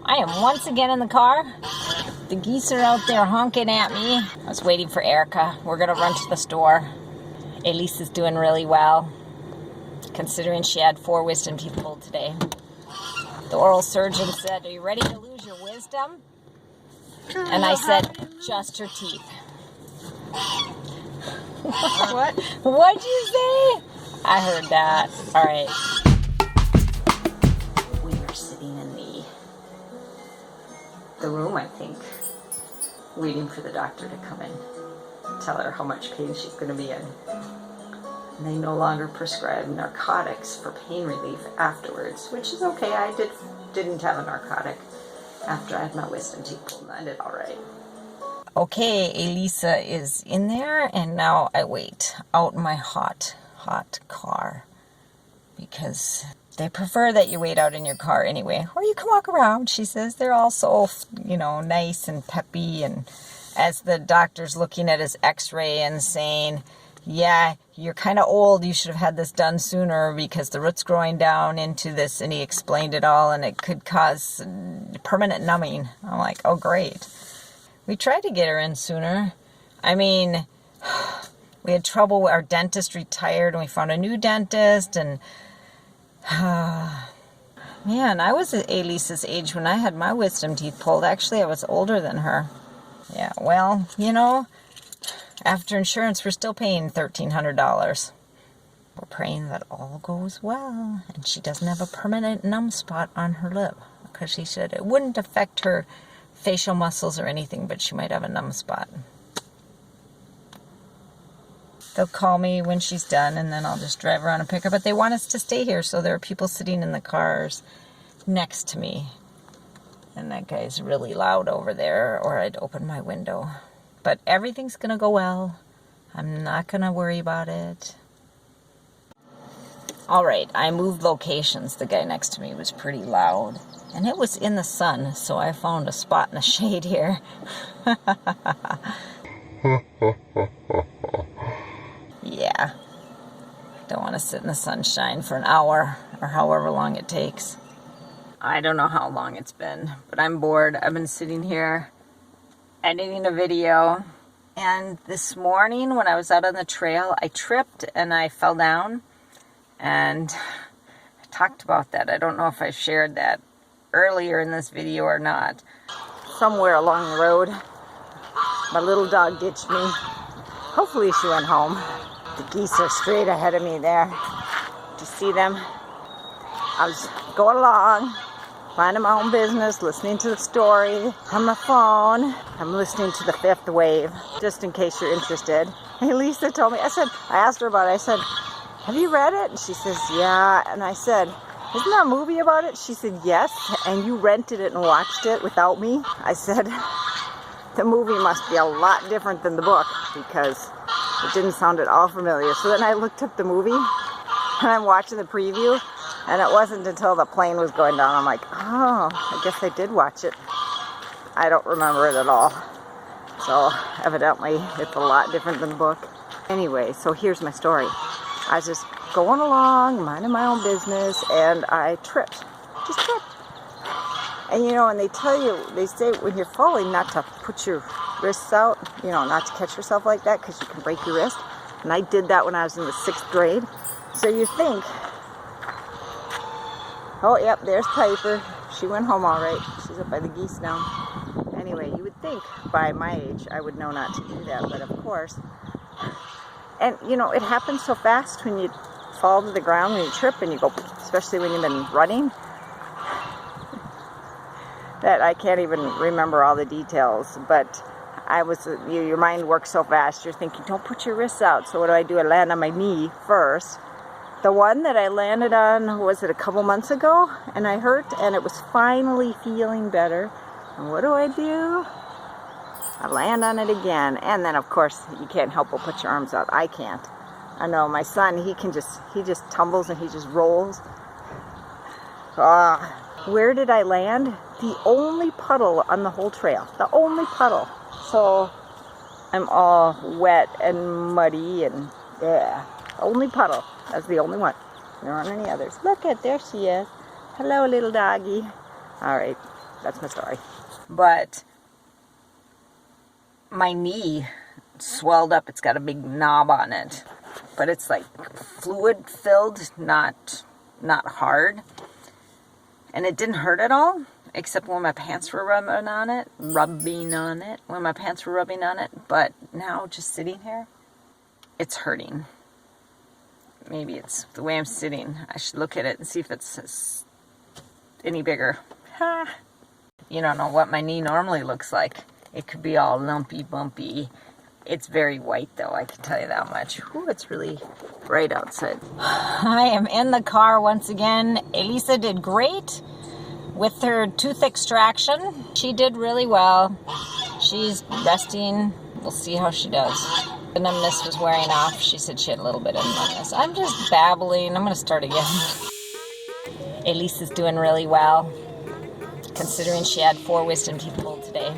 I am once again in the car. The geese are out there honking at me. I was waiting for Erica. We're gonna run to the store. Elise is doing really well, considering she had 4 wisdom teeth pulled today. The oral surgeon said, "Are you ready to lose your wisdom?" And I said, "Just her teeth." What? What'd you say? I heard that. All right. We are sitting in the room, I think, waiting for the doctor to come in, tell her how much pain she's going to be in. And they no longer prescribe narcotics for pain relief afterwards, which is okay. I didn't have a narcotic after I had my wisdom teeth pulled, and I did all right. Okay, Elisa is in there, and now I wait out in my hot car, because they prefer that you wait out in your car anyway, or you can walk around. She says they're all so, nice and peppy, and as the doctor's looking at his x-ray and saying, "Yeah, you're kind of old, you should have had this done sooner because the root's growing down into this," and he explained it all, and it could cause permanent numbing. I'm like, oh great. We tried to get her in sooner. I mean, we had trouble. Our dentist retired, and we found a new dentist, and man, I was at Elisa's age when I had my wisdom teeth pulled. Actually, I was older than her. Yeah, well, after insurance, we're still paying $1,300. We're praying that all goes well, and she doesn't have a permanent numb spot on her lip, because she said it wouldn't affect her facial muscles or anything, but she might have a numb spot. They'll call me when she's done, and then I'll just drive around and pick her. But they want us to stay here, so there are people sitting in the cars next to me. And that guy's really loud over there, or I'd open my window. But everything's going to go well. I'm not going to worry about it. All right, I moved locations. The guy next to me was pretty loud. And it was in the sun, so I found a spot in the shade here. Yeah. Don't want to sit in the sunshine for an hour or however long it takes. I don't know how long it's been, but I'm bored. I've been sitting here editing a video. And this morning when I was out on the trail, I tripped and I fell down. And I talked about that. I don't know if I shared that earlier in this video or not. Somewhere along the road, my little dog ditched me. Hopefully she went home. The geese are straight ahead of me there. Do you see them? I was going along, minding my own business, listening to the story on my phone. I'm listening to The Fifth Wave, just in case you're interested. Hey, Lisa told me, I asked her about it. I said, "Have you read it?" And she says, "Yeah." And I said, "Isn't there a movie about it?" She said, "Yes, and you rented it and watched it without me." I said, "The movie must be a lot different than the book, because it didn't sound at all familiar." So then I looked up the movie, and I'm watching the preview, and it wasn't until the plane was going down, I'm like, oh, I guess I did watch it. I don't remember it at all. So evidently, it's a lot different than the book. Anyway, so here's my story. I was just going along, minding my own business, and I tripped. Just tripped. And and they say when you're falling not to put your wrists out, not to catch yourself like that, because you can break your wrist. And I did that when I was in the 6th grade. So you think, oh, yep, there's Piper. She went home all right. She's up by the geese now. Anyway, you would think by my age I would know not to do that, but of course. And, it happens so fast when you fall to the ground, when you trip and you go, especially when you've been running, that I can't even remember all the details. But your mind works so fast, you're thinking, don't put your wrists out. So what do? I land on my knee first. The one that I landed on, was it a couple months ago? And I hurt, and it was finally feeling better. And what do? I land on it again. And then, of course, you can't help but put your arms out. I can't. I know, my son, he just tumbles and he just rolls. Where did I land? The only puddle on the whole trail. The only puddle. So I'm all wet and muddy and only puddle. That's the only one. There aren't any others. Look there she is. Hello, little doggy. All right. that's my story. But my knee swelled up. It's got a big knob on it, but it's like fluid filled, not hard. And it didn't hurt at all, except when my pants were rubbing on it, when my pants were rubbing on it. But now, just sitting here, it's hurting. Maybe it's the way I'm sitting. I should look at it and see if it's any bigger. Ha! You don't know what my knee normally looks like. It could be all lumpy, bumpy. It's very white, though, I can tell you that much. Ooh, it's really bright outside. I am in the car once again. Elisa did great with her tooth extraction. She did really well. She's resting. We'll see how she does. The numbness was wearing off. She said she had a little bit of numbness. I'm just babbling. I'm going to start again. Elisa's doing really well, considering she had 4 wisdom teeth pulled today.